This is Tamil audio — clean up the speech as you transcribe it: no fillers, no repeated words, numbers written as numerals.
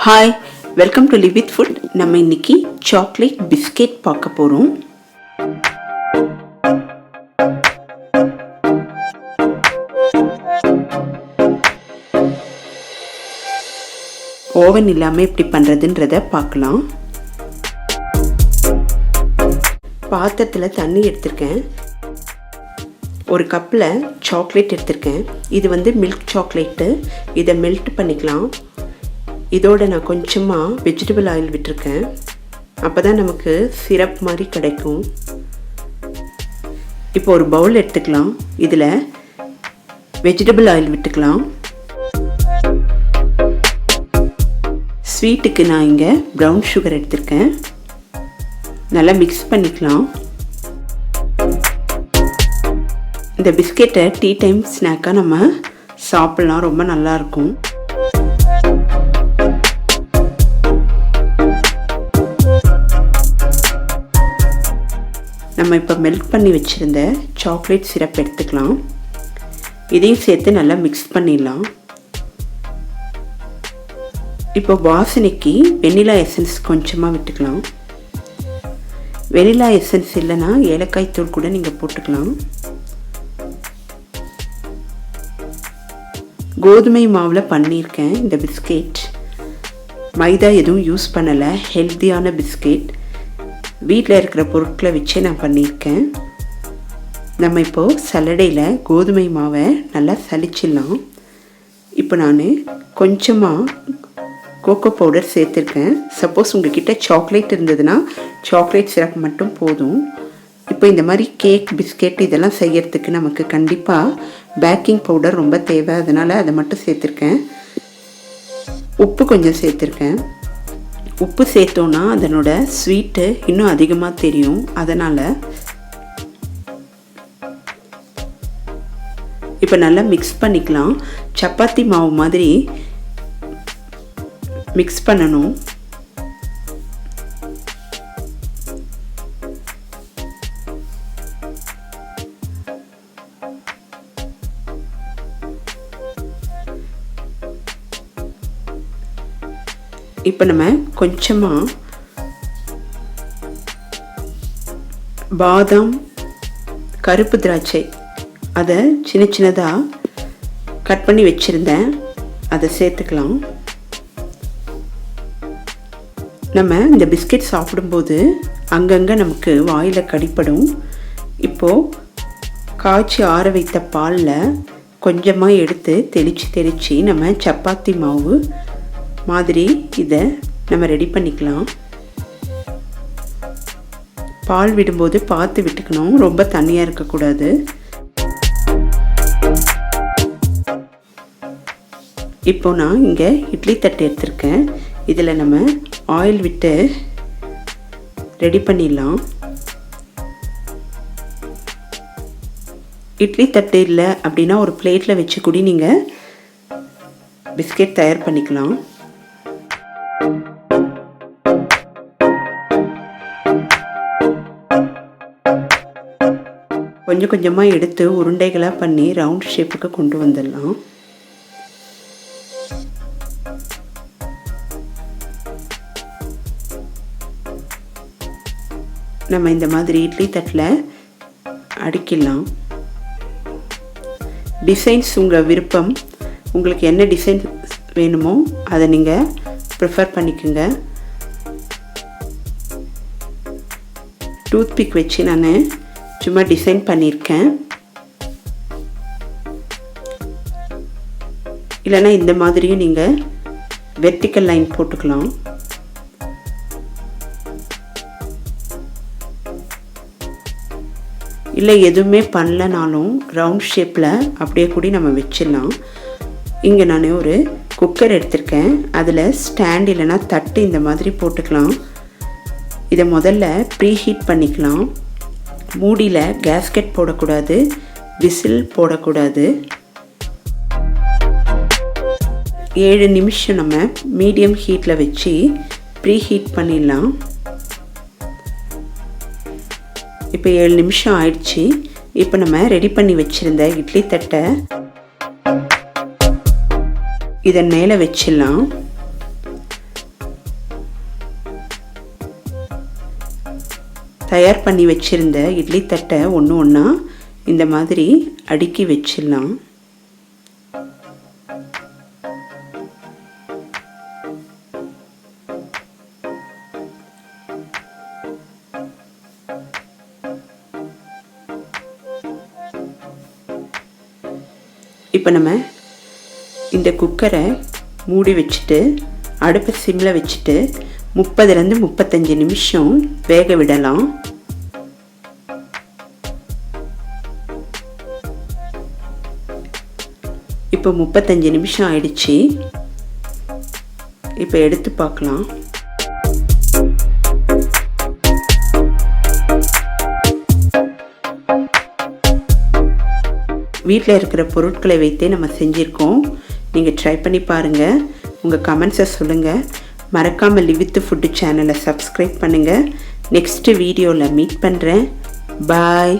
Hi, welcome to live with food. நம்ம இன்னைக்கு சாக்லேட் பிஸ்கெட் பார்க்க போகிறோம். ஓவன் இல்லாமல் எப்படி பண்ணுறதுன்றத பார்க்கலாம். பாத்திரத்தில் தண்ணி எடுத்திருக்கேன். ஒரு கப்பில் சாக்லேட் எடுத்திருக்கேன். இது மில்க் சாக்லேட்டு. இதை மெல்ட் பண்ணிக்கலாம். இதோட நான் கொஞ்சமாக வெஜிடபிள் ஆயில் விட்டுருக்கேன். அப்போ தான் நமக்கு சிரப் மாதிரி கிடைக்கும். இப்போ ஒரு பவுல் எடுத்துக்கலாம். இதில் வெஜிடபிள் ஆயில் விட்டுக்கலாம். ஸ்வீட்டுக்கு நான் இங்கே ப்ரௌன் சுகர் எடுத்திருக்கேன். நல்லா மிக்ஸ் பண்ணிக்கலாம். இந்த பிஸ்கெட்டை டீ டைம் ஸ்நாக்காக நம்ம சாப்பிட்லாம். ரொம்ப நல்லாயிருக்கும். நம்ம இப்போ மெல்ட் பண்ணி வச்சுருந்த சாக்லேட் சிரப் எடுத்துக்கலாம். இதையும் சேர்த்து நல்லா மிக்ஸ் பண்ணிடலாம். இப்போ வாசனைக்கு வெனிலா எசன்ஸ் கொஞ்சமாக விட்டுக்கலாம். வெனிலா எசன்ஸ் இல்லைன்னா ஏலக்காய் தூள் கூட நீங்கள் போட்டுக்கலாம். கோதுமை மாவில் பண்ணியிருக்கேன் இந்த பிஸ்கெட். மைதா எதுவும் யூஸ் பண்ணலை. ஹெல்த்தியான பிஸ்கெட். வீட்டில் இருக்கிற பொருட்களை வச்சே நான் பண்ணியிருக்கேன். நம்ம இப்போது சல்லடையில் கோதுமை மாவை நல்லா சலிச்சிடலாம். இப்போ நான் கொஞ்சமாக கோகோ பவுடர் சேர்த்துருக்கேன். சப்போஸ் உங்கள்கிட்ட சாக்லேட் இருந்ததுன்னா சாக்லேட் சிரப் மட்டும் போதும். இப்போ இந்த மாதிரி கேக், பிஸ்கெட் இதெல்லாம் செய்யறதுக்கு நமக்கு கண்டிப்பாக பேக்கிங் பவுடர் ரொம்ப தேவை. அதனால் அதை மட்டும் சேர்த்துருக்கேன். உப்பு கொஞ்சம் சேர்த்துருக்கேன். உப்பு சேர்த்தோன்னா அதனோட ஸ்வீட்டு இன்னும் அதிகமாக தெரியும். அதனால் இப்போ நல்லா மிக்ஸ் பண்ணிக்கலாம். சப்பாத்தி மாவு மாதிரி மிக்ஸ் பண்ணணும். இப்போ நம்ம கொஞ்சமாக பாதாம், கருப்பு திராட்சை அதை சின்ன சின்னதாக கட் பண்ணி வச்சுருந்தேன். அதை சேர்த்துக்கலாம். நம்ம இந்த பிஸ்கெட் சாப்பிடும்போது அங்கங்கே நமக்கு வாயில் கடிப்படும். இப்போது காய்ச்சி ஆற வைத்த பாலில் கொஞ்சமாக எடுத்து தெளித்து நம்ம சப்பாத்தி மாவு மாதிரி இதை நம்ம ரெடி பண்ணிக்கலாம். பால் விடும்போது பார்த்து விட்டுக்கணும். ரொம்ப தண்ணியாக இருக்கக்கூடாது. இப்போ நான் இங்கே இட்லி தட்டு எடுத்திருக்கேன். இதில் நம்ம ஆயில் விட்டு ரெடி பண்ணிடலாம். இட்லி தட்டு இல்லை அப்படின்னா ஒரு பிளேட்டில் வச்சு கூட நீங்கள் பிஸ்கெட் தயார் பண்ணிக்கலாம். கொஞ்சம் கொஞ்சமாக எடுத்து உருண்டைகளாக பண்ணி ரவுண்ட் ஷேப்புக்கு கொண்டு வந்துடலாம். நம்ம இந்த மாதிரி இட்லி தட்டில் அடிக்கலாம். டிசைன்ஸ் உங்கள் விருப்பம். உங்களுக்கு என்ன டிசைன் வேணுமோ அதை நீங்கள் ப்ரிஃபர் பண்ணிக்கோங்க. டூத்பிக் வச்சு நான் சும்மா டிசைன் பண்ணியிருக்கேன். இல்லைன்னா இந்த மாதிரியும் நீங்கள் வெர்டிக்கல் லைன் போட்டுக்கலாம். இல்லை எதுவுமே பண்ணலனாலும் ரவுண்ட் ஷேப்பில் அப்படியே கூட நம்ம வச்சிடலாம். இங்கே நான் ஒரு குக்கர் எடுத்திருக்கேன். அதில் ஸ்டாண்ட் இல்லைன்னா தட்டு இந்த மாதிரி போட்டுக்கலாம். இதை முதல்ல ப்ரீ ஹீட் பண்ணிக்கலாம். மூடியில் கேஸ்கெட் போடக்கூடாது, விசில் போடக்கூடாது. 7 நிமிஷம் நம்ம மீடியம் ஹீட்டில் வச்சு ப்ரீ ஹீட் பண்ணிடலாம். இப்போ 7 நிமிஷம் ஆயிடுச்சு. இப்போ நம்ம ரெடி பண்ணி வச்சுருந்த இட்லி தட்டை இதன் மேலே வச்சிடலாம். தயார் பண்ணி வச்சிருந்த இட்லி தட்டை ஒன்று ஒன்றா இந்த மாதிரி அடுக்கி வச்சிடலாம். இப்போ நம்ம இந்த குக்கரை மூடி வச்சுட்டு அடுப்பை சிம்மில் வச்சுட்டு 30லேருந்து 35 நிமிஷம் வேக விடலாம். இப்போ 35 நிமிஷம் ஆயிடுச்சு. இப்போ எடுத்து பார்க்கலாம். வீட்டில் இருக்கிற பொருட்களை வைத்தே நம்ம செஞ்சுருக்கோம். நீங்கள் ட்ரை பண்ணி பாருங்கள். உங்கள் கமெண்ட்ஸை சொல்லுங்கள். மறக்காமல் லிவ் வித் ஃபுட் சேனலை சப்ஸ்கிரைப் பண்ணுங்கள். நெக்ஸ்ட்டு வீடியோவில் மீட் பண்ணுறேன். பாய்.